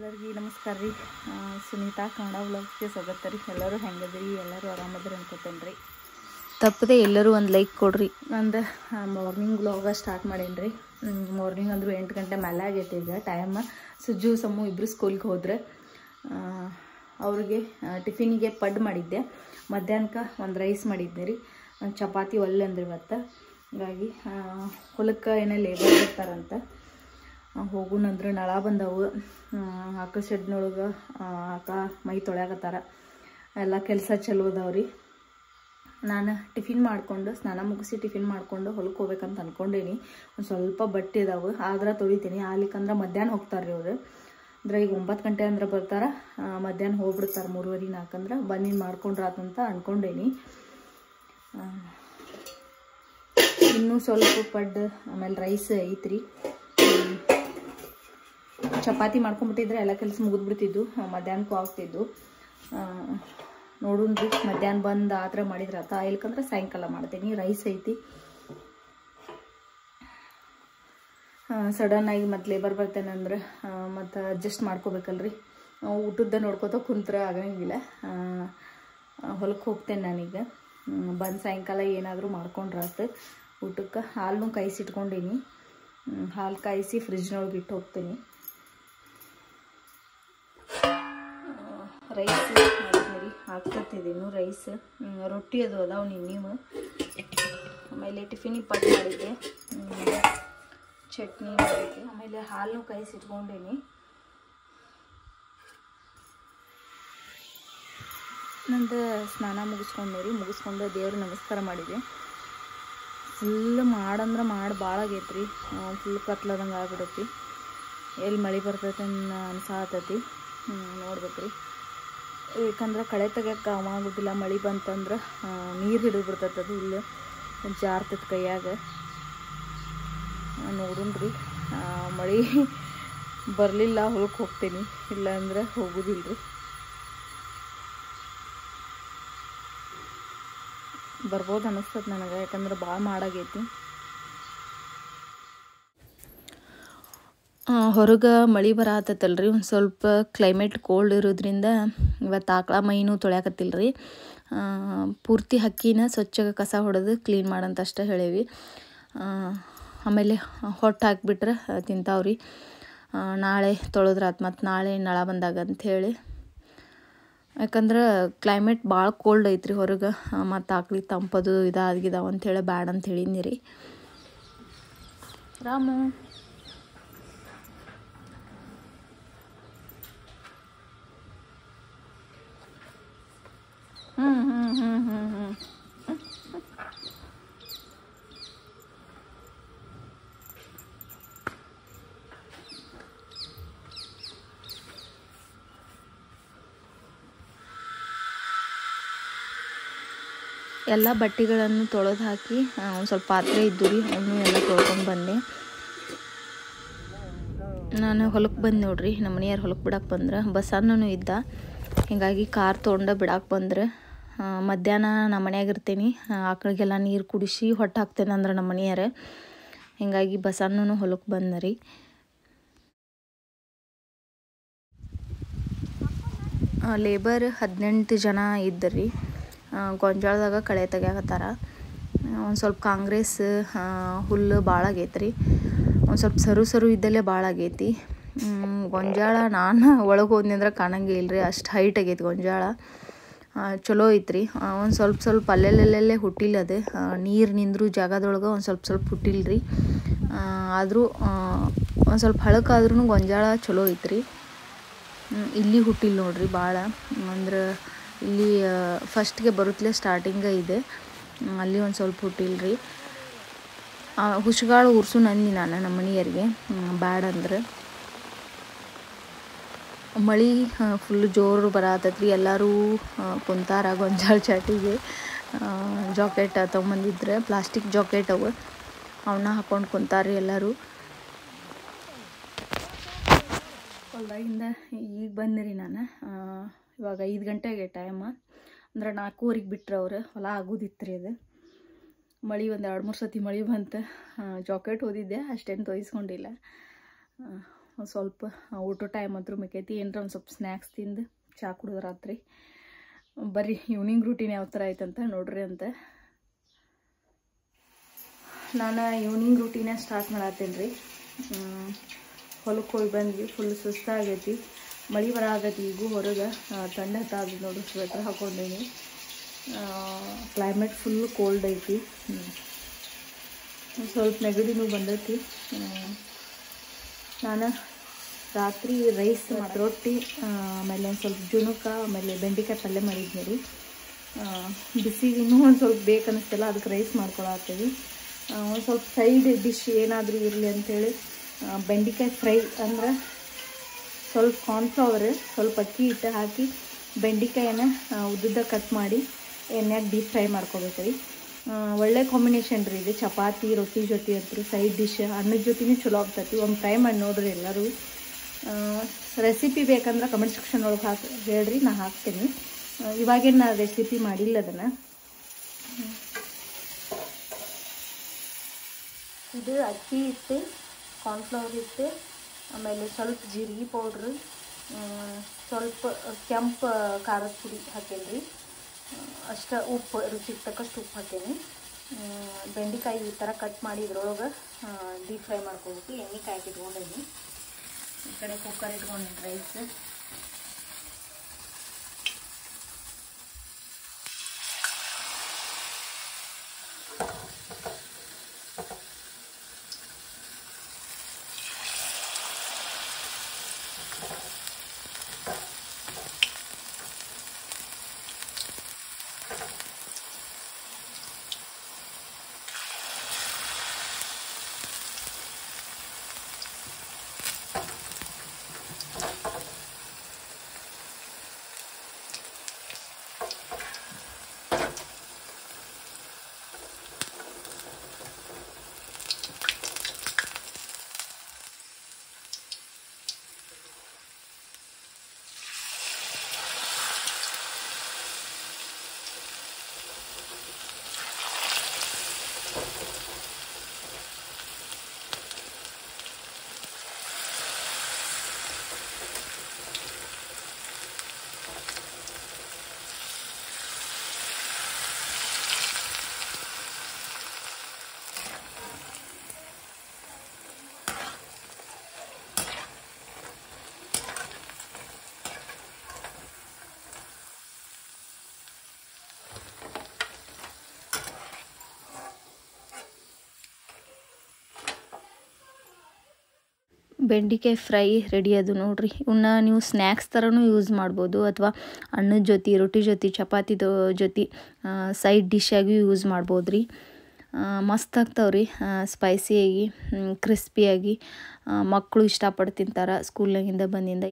ಎಲ್ಲರಿಗೂ ನಮಸ್ಕಾರ ರೀ. ಸುನೀತಾ ಕನ್ನಡ ವ್ಲಾಗ್ಸ್ಗೆ ಸ್ವಾಗತ ರೀ. ಎಲ್ಲರೂ ಹೆಂಗದ್ರಿ? ಎಲ್ಲರೂ ಆರಾಮದ್ರಿ ಅನ್ಕೋತೇನೆ ರೀ. ತಪ್ಪದೆ ಎಲ್ಲರೂ ಒಂದು ಲೈಕ್ ಕೊಡ್ರಿ. ನಂದು ಮಾರ್ನಿಂಗ್ ವ್ಲಾಗ ಸ್ಟಾರ್ಟ್ ಮಾಡೇನಿ ರೀ. ಮಾರ್ನಿಂಗ್ ಅಂದರೂ 8 ಗಂಟೆ ಮೇಲೆ ಆಗೈತೆ ಈಗ ಟೈಮ್. ಸುಜ್ಜು ಸಮೂ ಇಬ್ಬರು ಸ್ಕೂಲ್ಗೆ ಹೋದ್ರೆ ಅವ್ರಿಗೆ ಟಿಫಿನಿಗೆ ಪಡ್ ಮಾಡಿದ್ದೆ. ಮಧ್ಯಾಹ್ನಕ್ಕೆ ಒಂದು ರೈಸ್ ಮಾಡಿದ್ದೆ ರೀ. ಒಂದು ಚಪಾತಿ ಒಲ್ಲೆ ಅಂದ್ರೆ ಇವತ್ತು. ಹಾಗಾಗಿ ಹೊಲಕ್ಕೆ ಏನೋ ಲೇಬರ್ ಇರ್ತಾರಂತ ಹೋಗುಣಂದ್ರೆ ನಳ ಬಂದವು. ಆಕಳ ಶೆಡ್ನೊಳಗೆ ಆಕ ಮೈ ತೊಳ್ಯಾಕತ್ತಾರ. ಎಲ್ಲ ಕೆಲಸ ಚಲೋ ಅದಾವ್ರಿ. ನಾನು ಟಿಫಿನ್ ಮಾಡಿಕೊಂಡು ಸ್ನಾನ ಮುಗಿಸಿ ಟಿಫಿನ್ ಮಾಡಿಕೊಂಡು ಹೊಲಕ್ಕೆ ಹೋಗ್ಬೇಕಂತ ಅಂದ್ಕೊಂಡೇನಿ. ಒಂದು ಸ್ವಲ್ಪ ಬಟ್ಟೆ ಇದಾವೆ ಆದ್ರೆ ತೊಳಿತೀನಿ. ಆಲಿಕ್ಕಂದ್ರೆ ಮಧ್ಯಾಹ್ನ ಹೋಗ್ತಾರೆ ರೀ ಅವರು. ಅಂದ್ರೆ ಈಗ 9 ಗಂಟೆ ಅಂದ್ರೆ ಬರ್ತಾರೆ. ಮಧ್ಯಾಹ್ನ ಹೋಗ್ಬಿಡ್ತಾರೆ 3:30 4 ಅಂದ್ರೆ ಬನ್ನಿ ಮಾಡ್ಕೊಂಡ್ರಾತಂತ ಅಂದ್ಕೊಂಡೇನಿ. ಇನ್ನೂ ಸ್ವಲ್ಪ ಪಡ್ಡು ಆಮೇಲೆ ರೈಸ್ ಐತ್ರಿ. ಚಪಾತಿ ಮಾಡ್ಕೊಂಡ್ಬಿಟ್ಟಿದ್ರೆ ಎಲ್ಲ ಕೆಲಸ ಮುಗಿದ್ಬಿಡ್ತಿದ್ದು, ಮಧ್ಯಾಹ್ನಕ್ಕೂ ಆಗ್ತಿದ್ದು. ನೋಡುನ್ರಿ ಮಧ್ಯಾಹ್ನ ಬಂದು ಆ ಥರ ಮಾಡಿದ್ರೆ ಆತ. ಇಲ್ಕಂದ್ರೆ ಸಾಯಂಕಾಲ ಮಾಡ್ತೀನಿ. ರೈಸ್ ಐತಿ. ಸಡನ್ನಾಗಿ ಮತ್ತೆ ಲೇಬರ್ ಬರ್ತೇನೆ ಅಂದ್ರೆ ಮತ್ತು ಅಡ್ಜಸ್ಟ್ ಮಾಡ್ಕೋಬೇಕಲ್ರಿ. ಊಟದ ನೋಡ್ಕೋತ ಕುಂತ್ರೆ ಆಗಂಗಿಲ್ಲ. ಹೊಲಕ್ಕೆ ಹೋಗ್ತೇನೆ ನಾನೀಗ. ಬಂದು ಸಾಯಂಕಾಲ ಏನಾದರೂ ಮಾಡ್ಕೊಂಡ್ರಾತು. ಊಟಕ್ಕೆ ಹಾಲನ್ನು ಕಾಯಿಸಿಟ್ಕೊಂಡೀನಿ. ಹಾಲು ಕಾಯಿಸಿ ಫ್ರಿಜ್ನೊಳಗೆ ಇಟ್ಟು ಹೋಗ್ತೀನಿ. ರೈಸ್ ಮಾಡಿದ್ರಿ ಹಾಕ್ತಿದ್ದೀನಿ. ರೈಸ್ ರೊಟ್ಟಿ ಅದು ಅದಾವ ನೀವು. ಆಮೇಲೆ ಟಿಫಿನಿಗೆ ಪಡ್ ಮಾಡಿದ್ದೆ. ಚಟ್ನಿ ಮಾಡಿದ್ದೆ. ಆಮೇಲೆ ಹಾಲು ಕಾಯಿಸಿಟ್ಕೊಂಡೇನಿ. ನಂದು ಸ್ನಾನ ಮುಗಿಸ್ಕೊಂಡು ದೇವ್ರ ನಮಸ್ಕಾರ ಮಾಡಿದೆ. ಫುಲ್ ಮಾಡಂದ್ರೆ ಭಾಳ ಆಗೈತ್ರಿ. ಫುಲ್ ಕತ್ಲದಂಗೆ ಆಗ್ಬಿಡತ್ತಿ. ಎಲ್ಲಿ ಮಳೆ ಬರ್ತೈತೆ ಅನ್ಸಾತತಿ. ನೋಡ್ಬೇಕ್ರಿ. ಯಾಕಂದ್ರೆ ಕಳೆ ತೆಗಿಯೋಕೆ ಆಗೋದಿಲ್ಲ. ಮಳೆ ಬಂತಂದ್ರೆ ನೀರು ಹಿಡಿದು ಬಿಡ್ತೈತೆ. ಅದು ಇಲ್ಲಿ ಜಾರ್ತೈತೆ ಕೈಯಾಗ. ನೋಡುನ್ರಿ. ಮಳೆ ಬರಲಿಲ್ಲ ಹೊಲಕ್ಕೆ ಹೋಗ್ತೀನಿ, ಇಲ್ಲಾಂದ್ರೆ ಹೋಗೋದಿಲ್ರಿ. ಬರ್ಬೋದು ಅನ್ನಿಸ್ತದೆ ನನಗೆ. ಯಾಕಂದ್ರೆ ಭಾಳ ಮಾಡಾಗೈತಿ. ಹೊರಗೆ ಮಳೆ ಬರತ್ತಲ್ರಿ. ಒಂದು ಸ್ವಲ್ಪ ಕ್ಲೈಮೇಟ್ ಕೋಲ್ಡ್ ಇರೋದ್ರಿಂದ ಇವತ್ತು ಆಕಳ ಮೈನೂ ತೊಳ್ಯಾಕತ್ತಿಲ್ರಿ. ಪೂರ್ತಿ ಹಕ್ಕಿನ ಸ್ವಚ್ಛಗೆ ಕಸ ಹೊಡೆದು ಕ್ಲೀನ್ ಮಾಡಂತ ಅಷ್ಟೇ ಹೇಳೇವಿ. ಆಮೇಲೆ ಹೊಟ್ಟು ಹಾಕಿಬಿಟ್ರೆ ತಿಂತಾವ್ರಿ. ನಾಳೆ ತೊಳೆದ್ರಾತು. ಮತ್ತು ನಾಳೆ ನಳ ಬಂದಾಗ ಅಂಥೇಳಿ. ಯಾಕಂದ್ರೆ ಕ್ಲೈಮೇಟ್ ಭಾಳ ಕೋಲ್ಡ್ ಐತ್ರಿ ಹೊರಗೆ. ಮತ್ತು ಆಕಳಿಗೆ ತಂಪದು ಇದಾಗಿದಾವ ಅಂಥೇಳಿ ಬ್ಯಾಡ ಅಂತ ಹೇಳಿದ್ನಿ ರೀ. ರಾಮು ಎಲ್ಲ ಬಟ್ಟೆಗಳನ್ನು ತೊಳೆದು ಹಾಕಿ ಒಂದು ಸ್ವಲ್ಪ ಪಾತ್ರೆ ಇದ್ದು ರೀ. ಅವನು ಎಲ್ಲ ತೊಳ್ಕೊಂಡು ಬಂದೆ. ನಾನು ಹೊಲಕ್ಕೆ ಬಂದು ನೋಡ್ರಿ. ನಮ್ಮ ಮನೆಯವ್ರು ಹೊಲಕ್ಕೆ ಬಿಡಕ್ಕೆ ಬಂದ್ರೆ ಬಸ್ಸನ್ನೂ ಇದ್ದ. ಹೀಗಾಗಿ ಕಾರ್ ತೊಗೊಂಡು ಬಿಡಕ್ಕೆ ಬಂದ್ರೆ ಮಧ್ಯಾಹ್ನ ನಮ್ಮ ಮನ್ಯಾಗ ಇರ್ತೀನಿ. ಆಕಳಿಗೆಲ್ಲ ನೀರು ಕುಡಿಸಿ ಹೊಟ್ಟು ಹಾಕ್ತೇನೆ ಅಂದ್ರೆ ನಮ್ಮ ಮನೆಯವ್ರು. ಹೀಗಾಗಿ ಬಸ್ಸನ್ನೂ ಹೊಲಕ್ಕೆ ಬಂದ ರೀ. ಲೇಬರ್ 18 ಜನ ಇದ್ದರಿ. ಗೊಂಜಾಳದಾಗ ಕಳೆ ತೆಗ್ಯಾಕತ್ತಾರ. ಒಂದು ಸ್ವಲ್ಪ ಕಾಂಗ್ರೆಸ್ ಹುಲ್ಲು ಭಾಳ ಆಗೈತ್ರಿ. ಒಂದು ಸ್ವಲ್ಪ ಸರು ಇದ್ದಲ್ಲೇ ಭಾಳ ಆಗೈತಿ. ಗೊಂಜಾಳ ನಾನು ಒಳಗೆ ಹೋದ್ನಿ ಅಂದ್ರೆ ಕಾಣಂಗೆ ಇಲ್ಲರಿ. ಅಷ್ಟು ಹೈಟ್ ಆಗೈತಿ ಗೊಂಜಾಳ. ಚಲೋ ಐತ್ರಿ. ಒಂದು ಸ್ವಲ್ಪ ಅಲ್ಲೆಲ್ಲೇ ಹುಟ್ಟಿಲ್ಲ. ಅದು ನೀರು ನಿಂದ್ರು ಜಾಗದೊಳಗೆ ಒಂದು ಸ್ವಲ್ಪ ಹುಟ್ಟಿಲ್ರಿ. ಆದರೂ ಒಂದು ಸ್ವಲ್ಪ ಹಳಕಾದ್ರೂ ಗೊಂಜಾಳ ಚಲೋ ಐತ್ರಿ. ಇಲ್ಲಿ ಹುಟ್ಟಿಲ್ಲ ನೋಡ್ರಿ ಭಾಳ. ಅಂದ್ರೆ ಇಲ್ಲಿ ಫಸ್ಟ್ಗೆ ಬರುತ್ತಲೇ ಸ್ಟಾರ್ಟಿಂಗ ಇದೆ. ಅಲ್ಲಿ ಒಂದು ಸ್ವಲ್ಪ ಹುಟ್ಟಿಲ್ರಿ. ಹುಷಗಾಳು ಉರ್ಸು ನಂದಿ ನಾನು ನಮ್ಮ ಮನೆಯವ್ರಿಗೆ ಬ್ಯಾಡ ಅಂದ್ರೆ. ಮಳೆ ಫುಲ್ ಜೋರು ಬರತ್ತೈತ್ರಿ. ಎಲ್ಲರೂ ಕುಂತಾರ ಗೊಂಜಾಳ ಚಾಟಿಗೆ. ಜಾಕೆಟ್ ತೊಗೊಂಬಂದಿದ್ರೆ ಪ್ಲಾಸ್ಟಿಕ್ ಜಾಕೆಟ್ ಅವು, ಅವನ್ನ ಹಾಕ್ಕೊಂಡು ಕುಂತಾರ್ರಿ ಎಲ್ಲರೂ. ಹೊಲ್ದಾಗಿಂದ ಈಗ ಬಂದಿರಿ ನಾನು. ಇವಾಗ 5 ಗಂಟೆಗೆ ಟೈಮ್. ಅಂದ್ರೆ 4:15 ಬಿಟ್ರೆ ಅವ್ರು. ಹೊಲ ಆಗೋದಿತ್ತು ರೀ ಅದು. ಮಳೆ ಒಂದು 2-3 ಸತಿ ಮಳೆ ಬಂತು. ಜಾಕೆಟ್ ಓದಿದ್ದೆ, ಅಷ್ಟೇನು ತೊಯಿಸ್ಕೊಂಡಿಲ್ಲ. ಒಂದು ಸ್ವಲ್ಪ ಊಟ ಟೈಮ್ ಅಂತೂ ಮಿಕ್ಕೈತಿ. ಏನರ ಒಂದು ಸ್ವಲ್ಪ ಸ್ನ್ಯಾಕ್ಸ್ ತಿಂದು ಚಹಾ ಕುಡಿದ್ರೆ ರಾತ್ರಿ. ಬರ್ರಿ ಈವ್ನಿಂಗ್ ರೂಟೀನ್ ಯಾವ ಥರ ಐತಂತ ನೋಡ್ರಿ ಅಂತ. ನಾನು ಈವ್ನಿಂಗ್ ರೂಟೀನೇ ಸ್ಟಾರ್ಟ್ ಮಾಡತ್ತೇನೆ ರೀ. ಹೊಲಕ್ಕೆ ಹೋಗಿ ಬಂದ್ವಿ, ಫುಲ್ ಸುಸ್ತಾಗೈತಿ. ಮಳೆ ಬರಾಗೈತಿ ಈಗೂ ಹೊರಗೆ. ಥಂಡ ಹತ್ತಾದ ನೋಡ್ರಿ, ಸ್ವೆಟರ್ ಹಾಕ್ಕೊಂಡೀನಿ. ಕ್ಲೈಮೇಟ್ ಫುಲ್ ಕೋಲ್ಡ್ ಐತಿ. ಸ್ವಲ್ಪ ನೆಗಡಿನೂ ಬಂದೈತಿ. ನಾನು ರಾತ್ರಿ ರೈಸ್ ಮತ್ತು ರೊಟ್ಟಿ, ಆಮೇಲೆ ಒಂದು ಸ್ವಲ್ಪ ಜುಣುಕ, ಆಮೇಲೆ ಬೆಂಡೆಕಾಯಿ ಪಲ್ಯ ಮಾಡಿದ್ನಿ ರೀ. ಬಿಸಿಗೆ ಇನ್ನೂ ಒಂದು ಸ್ವಲ್ಪ ಬೇಕನ್ನಿಸ್ತಲ್ಲ, ಅದಕ್ಕೆ ರೈಸ್ ಮಾಡ್ಕೊಳತ್ತೀವಿ. ಒಂದು ಸ್ವಲ್ಪ ಸೈಡ್ ಡಿಶ್ ಏನಾದರೂ ಇರಲಿ ಅಂಥೇಳಿ ಬೆಂಡೆಕಾಯಿ ಫ್ರೈ ಅಂದ್ರೆ ಸ್ವಲ್ಪ ಕಾರ್ನ್ಫ್ಲವರ್, ಸ್ವಲ್ಪ ಅಕ್ಕಿ ಹಿಟ್ಟು ಹಾಕಿ ಬೆಂಡೆಕಾಯಿನ ಉದ್ದುದ್ದ ಕಟ್ ಮಾಡಿ ಎಣ್ಣೆಗೆ ಡೀಪ್ ಫ್ರೈ ಮಾಡ್ಕೋಬೇಕು ರೀ. ಒಳ್ಳೆ ಕಾಂಬಿನೇಷನ್ ರೀ ಇದು. ಚಪಾತಿ ರೊಟ್ಟಿ ಜೊತೆ ಅಂತೂ ಸೈಡ್ ಡಿಶ್ ಅನ್ನದ ಜೊತೆನೂ ಚಲೋ ಆಗ್ತೈತಿ. ಒಂದು ಟ್ರೈ ಮಾಡಿ ನೋಡ್ರಿ ಎಲ್ಲರೂ. ರೆಸಿಪಿ ಬೇಕಂದ್ರೆ ಕಮೆಂಟ್ ಸೆಕ್ಷನ್ ಒಳಗೆ ಹೇಳ್ರಿ, ನಾ ಹಾಕ್ತೀನಿ. ಇವಾಗೇನು ನಾ ರೆಸಿಪಿ ಮಾಡಿಲ್ಲ ಅದನ್ನು. ಇದು ಅಕ್ಕಿ ಹಿಟ್ಟು, ಕಾರ್ನ್ಫ್ಲವರ್ ಹಿಟ್ಟು, ಆಮೇಲೆ ಸ್ವಲ್ಪ ಜೀರಿಗೆ ಪೌಡ್ರು, ಸ್ವಲ್ಪ ಕೆಂಪು ಖಾರದ ಪುಡಿ ಹಾಕೇನಿ. ಅಷ್ಟು ಉಪ್ಪು, ರುಚಿಗೆ ತಕ್ಕಷ್ಟು ಉಪ್ಪು ಹಾಕೇನಿ. ಬೆಂಡೆಕಾಯಿ ಈ ಥರ ಕಟ್ ಮಾಡಿ ಇದ್ರೊಳಗೆ ಡೀಪ್ ಫ್ರೈ ಮಾಡ್ಕೋಬೇಕು. ಎಣ್ಣೆ ಕಾಯ್ದು ಇಟ್ಕೊಂಡೇನಿ. ಈ ಕಡೆ ಕುಕ್ಕರ್ ಇಟ್ಕೊಂಡಿನಿ ರೈಸ್. ಬೆಂಡೆಕಾಯಿ ಫ್ರೈ ರೆಡಿ ಅದು ನೋಡ್ರಿ. ಇವನ್ನ ನೀವು ಸ್ನ್ಯಾಕ್ಸ್ ಥರನೂ ಯೂಸ್ ಮಾಡ್ಬೋದು, ಅಥವಾ ಅನ್ನದ ಜೊತೆ, ರೊಟ್ಟಿ ಜೊತೆ, ಚಪಾತಿದ ಜೊತೆ ಸೈಡ್ ಡಿಶ್ಶಾಗಿ ಯೂಸ್ ಮಾಡ್ಬೋದು ರೀ. ಮಸ್ತ್ ಆಗ್ತಾವ್ರಿ, ಸ್ಪೈಸಿಯಾಗಿ, ಕ್ರಿಸ್ಪಿಯಾಗಿ. ಮಕ್ಕಳು ಇಷ್ಟಪಟ್ಟು ತಿಂತಾರೆ ಸ್ಕೂಲ್ನಾಗಿಂದ ಬಂದಿಂದ.